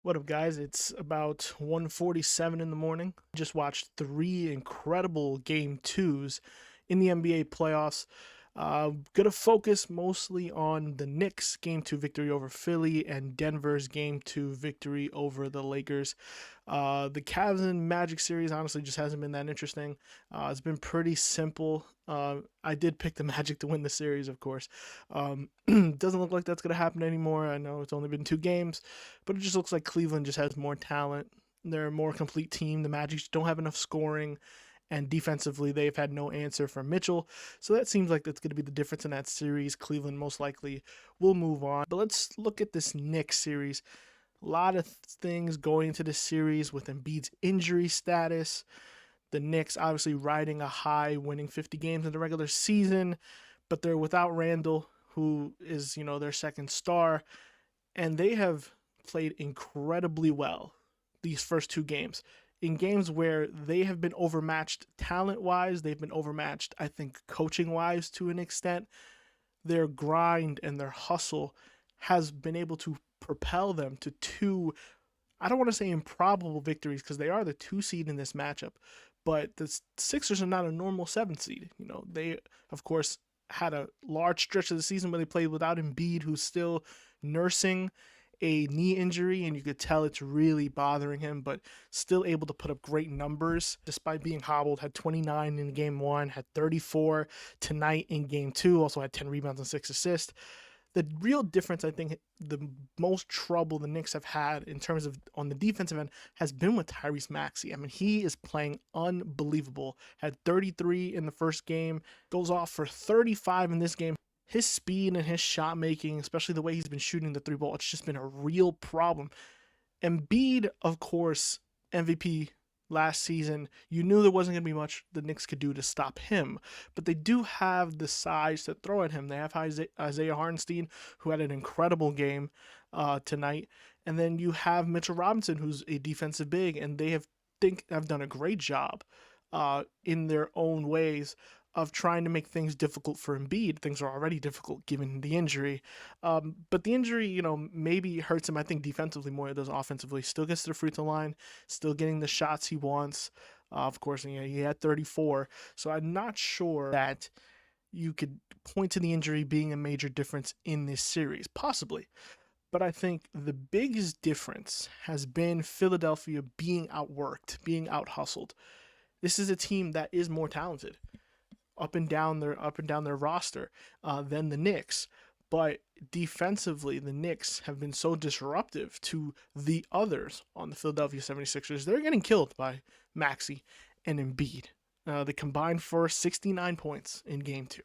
What up, guys? It's about 1:47 in the morning. Just watched three incredible game twos in the NBA playoffs. Gonna focus mostly on the Knicks game two victory over Philly and Denver's game two victory over the Lakers. The Cavs and Magic series honestly just hasn't been that interesting. It's been pretty simple. I did pick the Magic to win the series, of course. Doesn't look like that's gonna happen anymore. I know it's only been two games, but it just looks like Cleveland just has more talent. They're a more complete team. The Magic don't have enough scoring, and defensively, they've had no answer from Mitchell. So that seems like that's going to be the difference in that series. Cleveland most likely will move on. But let's look at this Knicks series. A lot of things going into this series with Embiid's injury status. The Knicks obviously riding a high, winning 50 games in the regular season, but they're without Randall, who is, their second star, and they have played incredibly well these first two games. In games where they have been overmatched talent wise, they've been overmatched, I think, coaching wise to an extent. Their grind and their hustle has been able to propel them to two, I don't want to say improbable victories because they are the two seed in this matchup, but the Sixers are not a normal seven seed. They, of course, had a large stretch of the season where they played without Embiid, who's still nursing a knee injury, and you could tell it's really bothering him, but still able to put up great numbers despite being hobbled. Had 29 in game one, had 34 tonight in game two, also had 10 rebounds and 6 assists. The real difference, I think, the most trouble the Knicks have had in terms of on the defensive end has been with Tyrese Maxey. I mean, he is playing unbelievable. Had 33 in the first game, goes off for 35 in this game. His speed and his shot making, especially the way he's been shooting the three ball, it's just been a real problem. Embiid, of course, MVP last season. You knew there wasn't going to be much the Knicks could do to stop him, but they do have the size to throw at him. They have Isaiah Hartenstein, who had an incredible game tonight, and then you have Mitchell Robinson, who's a defensive big, and they have done a great job in their own ways of trying to make things difficult for Embiid. Things are already difficult given the injury. But the injury, maybe hurts him, I think, defensively more than it does offensively. Still gets to the free throw line, still getting the shots he wants. Of course, he had 34. So I'm not sure that you could point to the injury being a major difference in this series. Possibly. But I think the biggest difference has been Philadelphia being outworked, being out hustled. This is a team that is more talented up and down their roster than the Knicks. But defensively, the Knicks have been so disruptive to the others on the Philadelphia 76ers. They're getting killed by Maxey and Embiid. They combined for 69 points in game two.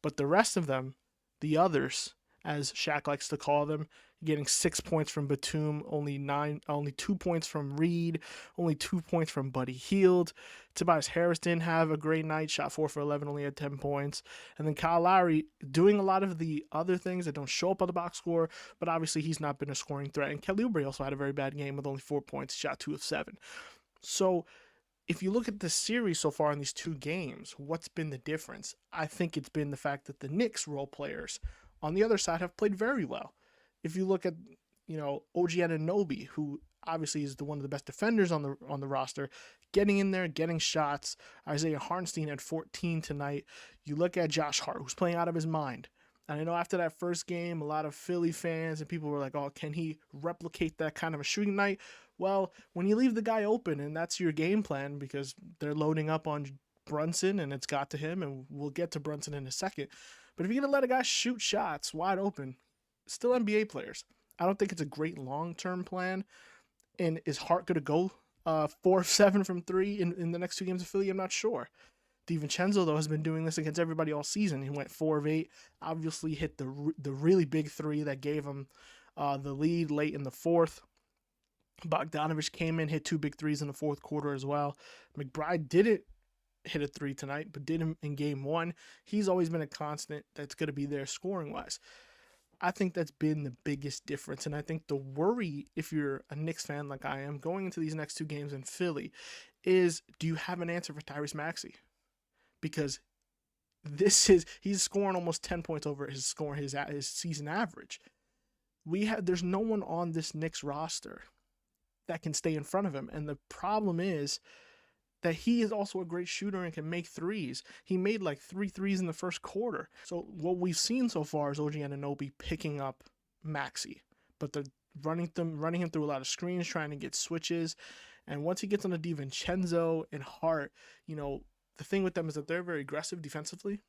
But the rest of them, the others, as Shaq likes to call them, getting 6 points from Batum, only 2 points from Reed, only 2 points from Buddy Hield. Tobias Harris didn't have a great night, shot 4 for 11, only had 10 points. And then Kyle Lowry doing a lot of the other things that don't show up on the box score, but obviously he's not been a scoring threat. And Kelly Oubre also had a very bad game with only 4 points, shot 2 of 7. So if you look at the series so far in these two games, what's been the difference? I think it's been the fact that the Knicks role players on the other side have played very well. If you look at, OG Anunoby, who obviously is one of the best defenders on the roster, getting in there, getting shots. Isaiah Hartenstein had 14 tonight. You look at Josh Hart, who's playing out of his mind. And I know after that first game, a lot of Philly fans and people were like, oh, can he replicate that kind of a shooting night? Well, when you leave the guy open and that's your game plan because they're loading up on Brunson and it's got to him, and we'll get to Brunson in a second. But if you're going to let a guy shoot shots wide open, still NBA players. I don't think it's a great long-term plan. And is Hart going to go 4 of 7 from 3 in the next two games of Philly? I'm not sure. Divincenzo, though, has been doing this against everybody all season. He went 4 of 8, obviously hit the really big three that gave him the lead late in the fourth. Bogdanovich came in, hit 2 big threes in the fourth quarter as well. McBride didn't hit a 3 tonight, but did him in game one. He's always been a constant that's going to be there scoring-wise. I think that's been the biggest difference. And I think the worry, if you're a Knicks fan like I am, going into these next two games in Philly, is do you have an answer for Tyrese Maxey? Because he's scoring almost 10 points over his season average. There's no one on this Knicks roster that can stay in front of him. And the problem is that he is also a great shooter and can make threes. He made like 3 threes in the first quarter. So what we've seen so far is OG Anunoby picking up Maxey, but they're running him through a lot of screens, trying to get switches. And once he gets on the Divincenzo and Hart, the thing with them is that they're very aggressive defensively.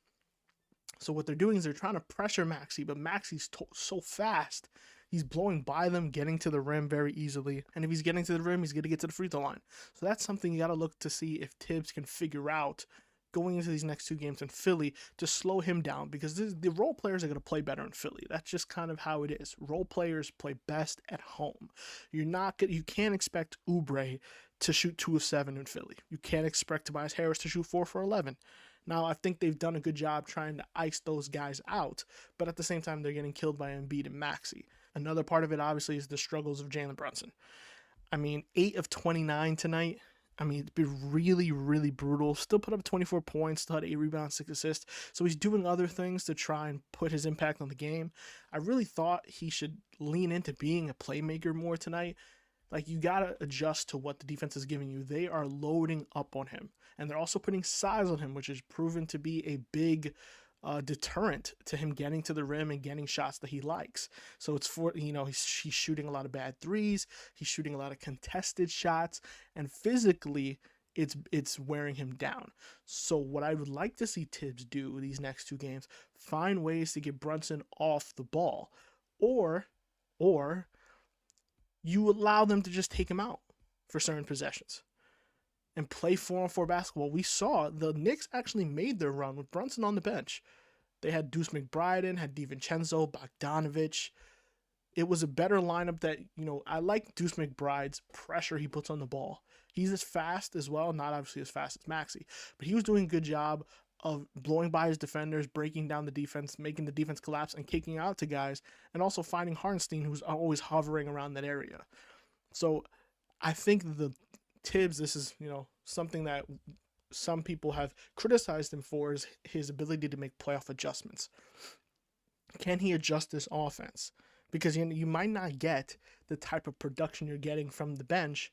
So what they're doing is they're trying to pressure Maxey, but Maxey's so fast. He's blowing by them, getting to the rim very easily. And if he's getting to the rim, he's going to get to the free throw line. So that's something you got to look to see if Tibbs can figure out going into these next 2 games in Philly to slow him down, because the role players are going to play better in Philly. That's just kind of how it is. Role players play best at home. You can't expect Oubre to shoot 2 of 7 in Philly. You can't expect Tobias Harris to shoot 4 for 11. Now, I think they've done a good job trying to ice those guys out, but at the same time, they're getting killed by Embiid and Maxey. Another part of it, obviously, is the struggles of Jalen Brunson. 8 of 29 tonight. It's been really, really brutal. Still put up 24 points, still had 8 rebounds, 6 assists. So he's doing other things to try and put his impact on the game. I really thought he should lean into being a playmaker more tonight. You got to adjust to what the defense is giving you. They are loading up on him. And they're also putting size on him, which has proven to be a big deterrent to him getting to the rim and getting shots that he likes. So it's he's shooting a lot of bad threes. He's shooting a lot of contested shots. And physically, it's wearing him down. So what I would like to see Tibbs do these next 2 games, find ways to get Brunson off the ball. Or you allow them to just take him out for certain possessions and play 4-on-4 basketball. We saw the Knicks actually made their run with Brunson on the bench. They had Deuce McBride in, had DiVincenzo, Bogdanovich. It was a better lineup that, I like Deuce McBride's pressure he puts on the ball. He's as fast as well, not obviously as fast as Maxey, but he was doing a good job of blowing by his defenders, breaking down the defense, making the defense collapse, and kicking out to guys, and also finding Hartenstein, who's always hovering around that area. So I think the Tibbs, this is, something that some people have criticized him for, is his ability to make playoff adjustments. Can he adjust this offense? Because you might not get the type of production you're getting from the bench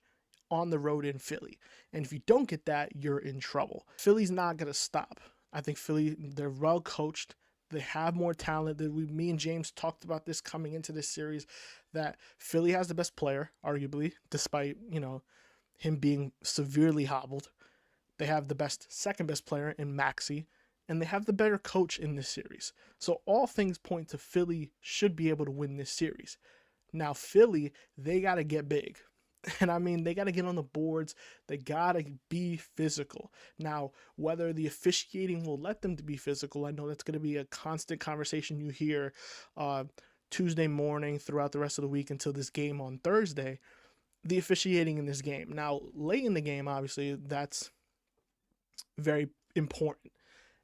on the road in Philly. And if you don't get that, you're in trouble. Philly's not going to stop. I think Philly, they're well coached. They have more talent. Me and James talked about this coming into this series, that Philly has the best player, arguably, despite, him being severely hobbled. They have the second best player in Maxey, and they have the better coach in this series. So all things point to Philly should be able to win this series. Now, Philly, they got to get big. And they got to get on the boards. They got to be physical. Now, whether the officiating will let them to be physical, I know that's going to be a constant conversation you hear Tuesday morning throughout the rest of the week until this game on Thursday. The officiating in this game. Now, late in the game, obviously, that's very important.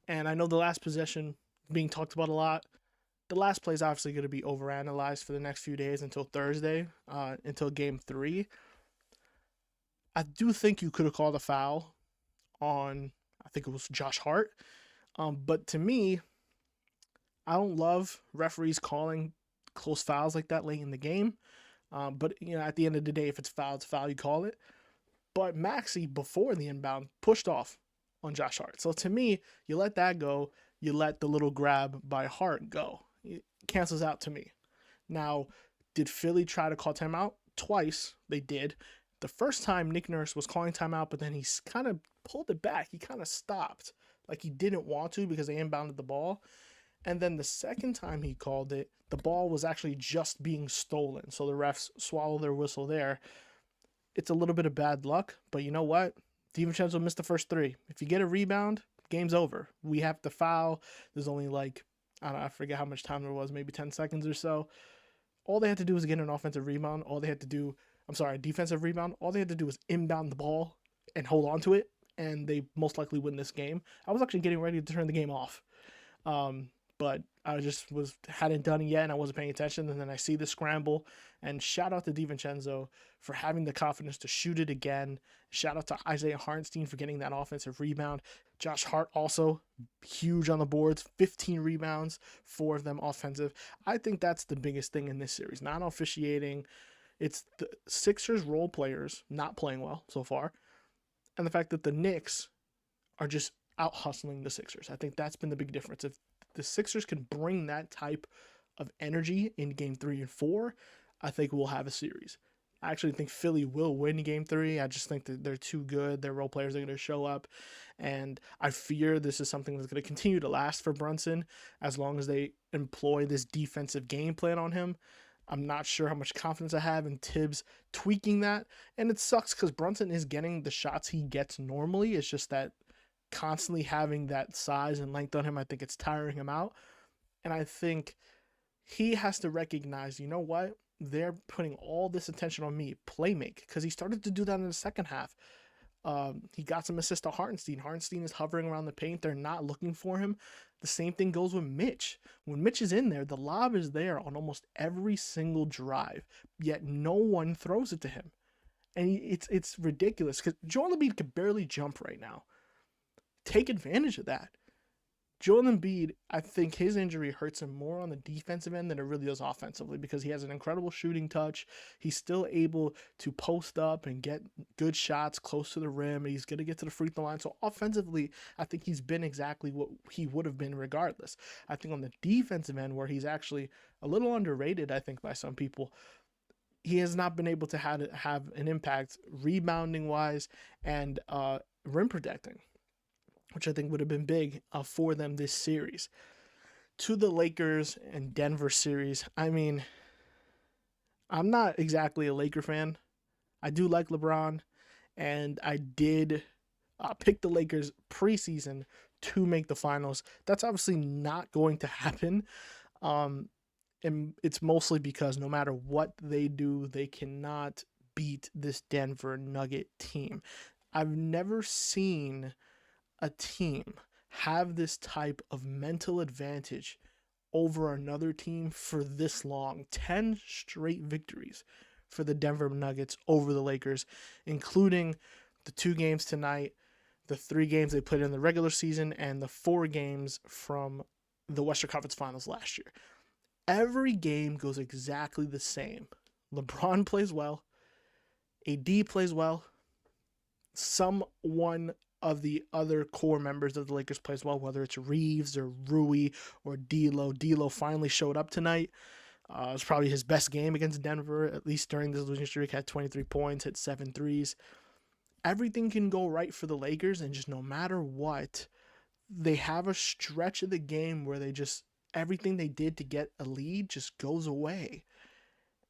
And I know the last possession being talked about a lot. The last play is obviously going to be overanalyzed for the next few days until Thursday, until game 3. I do think you could have called a foul on, I think it was Josh Hart. But to me, I don't love referees calling close fouls like that late in the game. But at the end of the day, if it's foul, you call it. But Maxey, before the inbound, pushed off on Josh Hart. So to me, you let that go. You let the little grab by Hart go. It cancels out to me. Now, did Philly try to call timeout? Twice they did. The first time, Nick Nurse was calling timeout, but then he kind of pulled it back. He kind of stopped. Like he didn't want to because they inbounded the ball. And then the second time he called it, the ball was actually just being stolen. So the refs swallowed their whistle there. It's a little bit of bad luck, but you know what? DiVincenzo missed the first 3. If you get a rebound, game's over. We have to foul. There's only I forget how much time there was, maybe 10 seconds or so. All they had to do was get an offensive rebound. Defensive rebound. All they had to do was inbound the ball and hold on to it, and they most likely win this game. I was actually getting ready to turn the game off. But I just hadn't done it yet, and I wasn't paying attention. And then I see the scramble, and shout out to DiVincenzo for having the confidence to shoot it again. Shout out to Isaiah Hartenstein for getting that offensive rebound. Josh Hart also huge on the boards, 15 rebounds, 4 of them offensive. I think that's the biggest thing in this series. Not officiating, It's the Sixers role players not playing well so far, and the fact that the Knicks are just out hustling the Sixers. I think that's been the big difference. If the Sixers can bring that type of energy in game 3 and 4, I think we'll have a series. I actually think Philly will win game 3. I just think that they're too good. Their role players are going to show up. And I fear this is something that's going to continue to last for Brunson as long as they employ this defensive game plan on him. I'm not sure how much confidence I have in Tibbs tweaking that. And it sucks because Brunson is getting the shots he gets normally. It's just that constantly having that size and length on him, I think it's tiring him out. And I think he has to recognize, you know what? They're putting all this attention on me, playmake, because he started to do that in the second half. He got some assist to Hartenstein. Hartenstein is hovering around the paint. They're not looking for him. The same thing goes with Mitch. When Mitch is in there, the lob is there on almost every single drive, yet no one throws it to him. And it's ridiculous because Joel Embiid could barely jump right now. Take advantage of that. Joel Embiid, I think his injury hurts him more on the defensive end than it really does offensively because he has an incredible shooting touch. He's still able to post up and get good shots close to the rim. He's going to get to the free throw line. So offensively, I think he's been exactly what he would have been regardless. I think on the defensive end, where he's actually a little underrated, I think, by some people, he has not been able to have an impact rebounding-wise and rim protecting, which I think would have been big for them this series. To the Lakers and Denver series, I mean, I'm not exactly a Laker fan. I do like LeBron, and I did pick the Lakers preseason to make the finals. That's obviously not going to happen, and it's mostly because no matter what they do, they cannot beat this Denver Nugget team. I've never seen a team have this type of mental advantage over another team for this long. 10 straight victories for the Denver Nuggets over the Lakers, including the 2 games tonight, the 3 games they played in the regular season, and the 4 games from the Western Conference Finals last year. Every game goes exactly the same. LeBron plays well. AD plays well. Someone of the other core members of the Lakers plays well, whether it's Reeves or Rui or D'Lo. D'Lo finally showed up tonight. It was probably his best game against Denver, at least during this losing streak. Had 23 points, hit 7 threes. Everything can go right for the Lakers, and just no matter what, they have a stretch of the game where they just, everything they did to get a lead just goes away.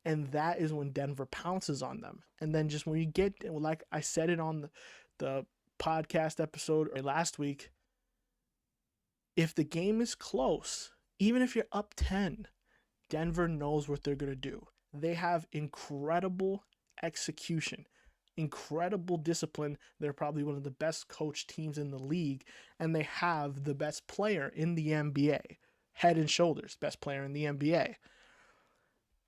And that is when Denver pounces on them. And then just when you get, like I said it on the podcast episode or last week, if the game is close, even if you're up 10, Denver knows what they're going to do. They have incredible execution, incredible discipline. They're probably one of the best coached teams in the league, and they have the best player in the NBA, head and shoulders, best player in the NBA.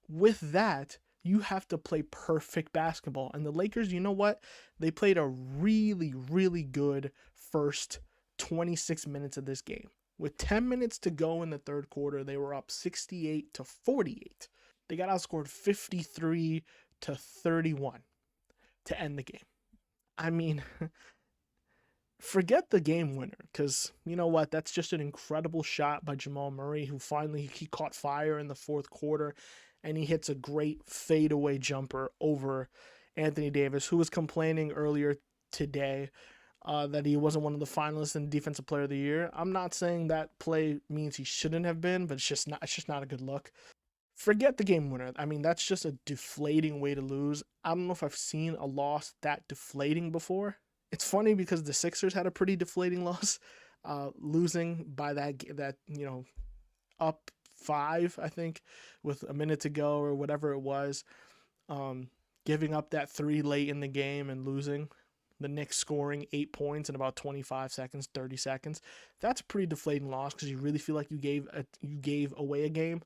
With that, you have to play perfect basketball. And the Lakers, you know what? They played a really, really good first 26 minutes of this game. With 10 minutes to go in the third quarter, they were up 68-48. They got outscored 53-31 to end the game. I mean, forget the game winner, because you know what? That's just an incredible shot by Jamal Murray, who finally he caught fire in the fourth quarter. And he hits a great fadeaway jumper over Anthony Davis, who was complaining earlier today that he wasn't one of the finalists in Defensive Player of the Year. I'm not saying that play means he shouldn't have been, but it's just not a good look. Forget the game winner. I mean, that's just a deflating way to lose. I don't know if I've seen a loss that deflating before. It's funny because the Sixers had a pretty deflating loss, losing by that up 5, I think, with a minute to go or whatever it was, giving up that 3 late in the game and losing. The Knicks scoring 8 points in about 25 seconds, 30 seconds. That's a pretty deflating loss because you really feel like you gave away a game.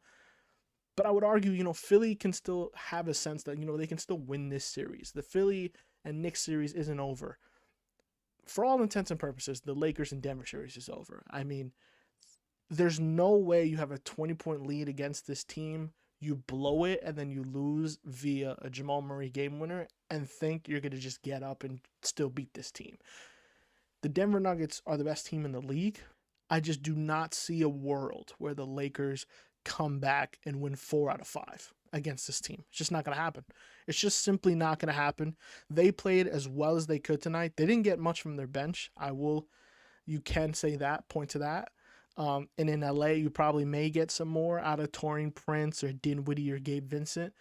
But I would argue, Philly can still have a sense that, they can still win this series. The Philly and Knicks series isn't over. For all intents and purposes, the Lakers and Denver series is over. I mean, there's no way you have a 20-point lead against this team you blow it and then you lose via a Jamal Murray game winner and think you're going to just get up and still beat this team. The Denver Nuggets are the best team in the league. I just do not see a world where the Lakers come back and win 4 out of 5 against this team. It's just not going to happen. It's just simply not going to happen. They played as well as they could tonight. They didn't get much from their bench. You can say that, point to that. And in LA, you probably may get some more out of Taurean Prince or Dinwiddie or Gabe Vincent.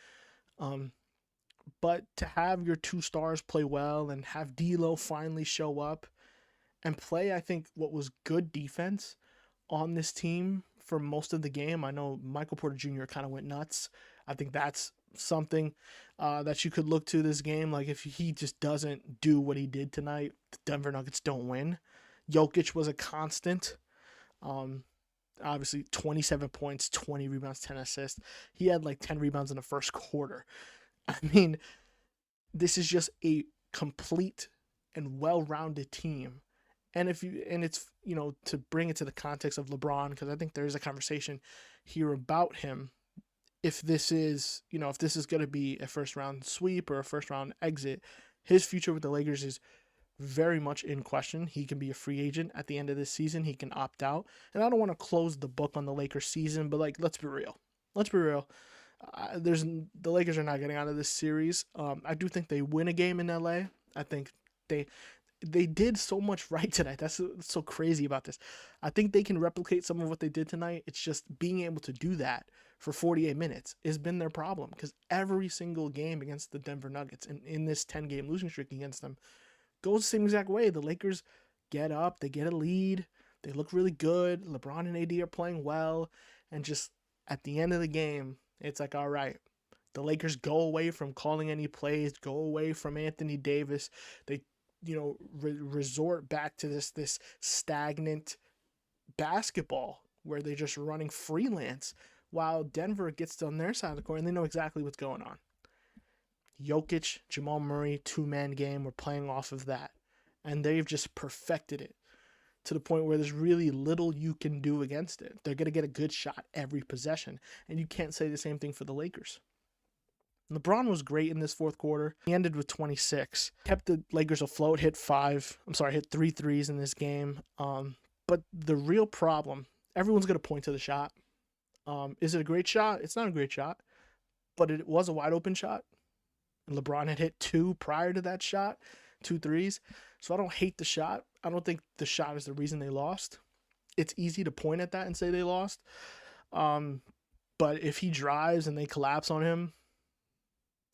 But to have your 2 stars play well and have D'Lo finally show up and play, I think, what was good defense on this team for most of the game. I know Michael Porter Jr. kind of went nuts. I think that's something that you could look to this game. Like, if he just doesn't do what he did tonight, the Denver Nuggets don't win. Jokic was a constant. Obviously, 27 points, 20 rebounds, 10 assists. He had like 10 rebounds in the first quarter. I mean, this is just a complete and well-rounded team. And it's, to bring it to the context of LeBron, because I think there is a conversation here about him. If this is going to be a first round sweep or a first round exit, his future with the Lakers is very much in question. He can be a free agent at the end of this season. He can opt out. And I don't want to close the book on the Lakers season, but let's be real. The Lakers are not getting out of this series. I do think they win a game in LA. I think they did so much right tonight. That's so crazy about this. I think they can replicate some of what they did tonight. It's just being able to do that for 48 minutes has been their problem, because every single game against the Denver Nuggets and in this 10-game losing streak against them goes the same exact way. The Lakers get up, they get a lead, they look really good. LeBron and AD are playing well, and just at the end of the game, it's like, all right, the Lakers go away from calling any plays, go away from Anthony Davis. They resort back to this stagnant basketball where they're just running freelance, while Denver gets on their side of the court and they know exactly what's going on. Jokic, Jamal Murray, 2-man game, we're playing off of that. And they've just perfected it to the point where there's really little you can do against it. They're going to get a good shot every possession, and you can't say the same thing for the Lakers. LeBron was great in this fourth quarter. He ended with 26. Kept the Lakers afloat, hit 3 threes in this game. But the real problem, everyone's going to point to the shot. Is it a great shot? It's not a great shot, but it was a wide open shot. And LeBron had hit 2 prior to that shot, 2 threes. So I don't hate the shot. I don't think the shot is the reason they lost. It's easy to point at that and say they lost. But if he drives and they collapse on him,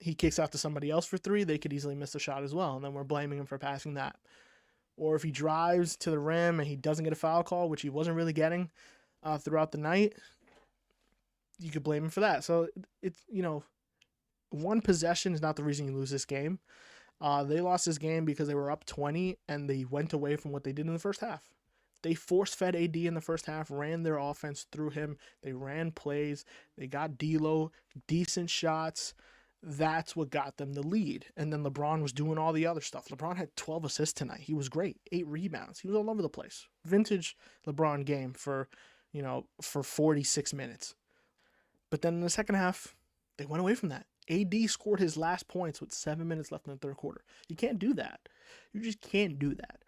he kicks out to somebody else for 3, they could easily miss the shot as well, and then we're blaming him for passing that. Or if he drives to the rim and he doesn't get a foul call, which he wasn't really getting throughout the night, you could blame him for that. So it's, one possession is not the reason you lose this game. They lost this game because they were up 20 and they went away from what they did in the first half. They force-fed AD in the first half, ran their offense through him. They ran plays. They got D'Lo, decent shots. That's what got them the lead. And then LeBron was doing all the other stuff. LeBron had 12 assists tonight. He was great. 8 rebounds. He was all over the place. Vintage LeBron game for 46 minutes. But then in the second half, they went away from that. AD scored his last points with 7 minutes left in the third quarter. You can't do that. You just can't do that.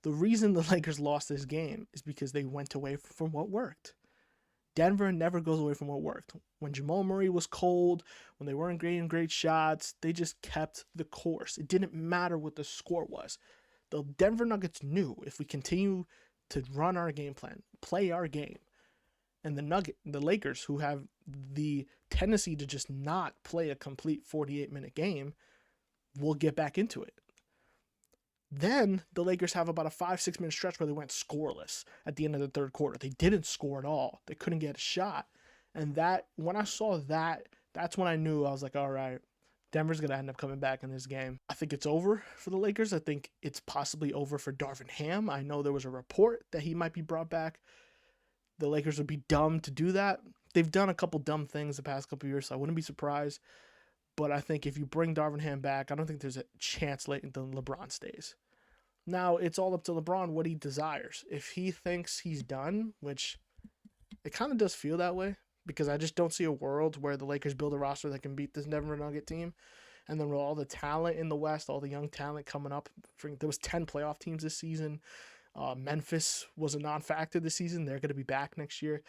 The reason the Lakers lost this game is because they went away from what worked. Denver never goes away from what worked. When Jamal Murray was cold, when they weren't getting great shots, they just kept the course. It didn't matter what the score was. The Denver Nuggets knew if we continue to run our game plan, play our game, and the Lakers, who have the tendency to just not play a complete 48-minute game, will get back into it. Then the Lakers have about a 5-6 minute stretch where they went scoreless at the end of the third quarter. They didn't score at all. They couldn't get a shot. And when I saw that, that's when I knew. I was like, all right, Denver's going to end up coming back in this game. I think it's over for the Lakers. I think it's possibly over for Darvin Ham. I know there was a report that he might be brought back. The Lakers would be dumb to do that. They've done a couple dumb things the past couple years, so I wouldn't be surprised. But I think if you bring Darvin Ham back, I don't think there's a chance late until LeBron stays. Now, it's all up to LeBron what he desires. If he thinks he's done, which it kind of does feel that way, because I just don't see a world where the Lakers build a roster that can beat this Denver Nugget team. And then with all the talent in the West, all the young talent coming up, there was 10 playoff teams this season. Memphis was a non-factor this season. They're going to be back next year.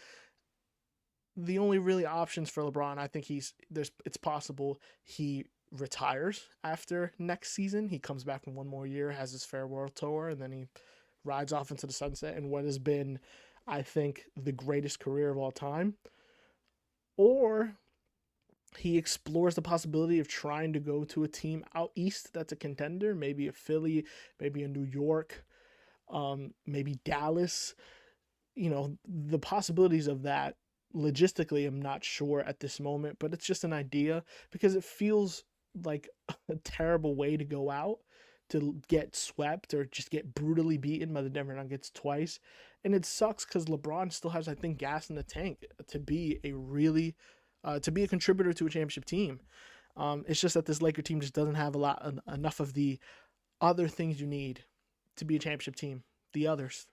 The only really options for LeBron, I think it's possible he retires after next season. He comes back in one more year, has his farewell tour, and then he rides off into the sunset in what has been, I think, the greatest career of all time. Or he explores the possibility of trying to go to a team out east that's a contender, maybe a Philly, maybe a New York, maybe Dallas. The possibilities of that, logistically, I'm not sure at this moment, but it's just an idea because it feels like a terrible way to go out, to get swept or just get brutally beaten by the Denver Nuggets twice. And it sucks because LeBron still has, I think, gas in the tank to be a contributor to a championship team. It's just that this Laker team just doesn't have enough of the other things you need to be a championship team. The others,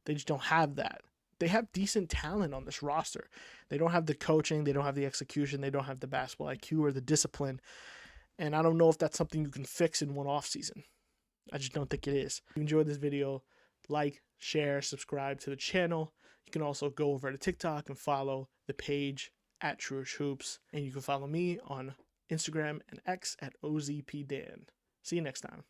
they just don't have that. They have decent talent on this roster. They don't have the coaching. They don't have the execution. They don't have the basketball IQ or the discipline. And I don't know if that's something you can fix in one off season. I just don't think it is. If you enjoyed this video, like, share, subscribe to the channel. You can also go over to TikTok and follow the page at Truish Hoops. And you can follow me on Instagram and X at OZPDan. See you next time.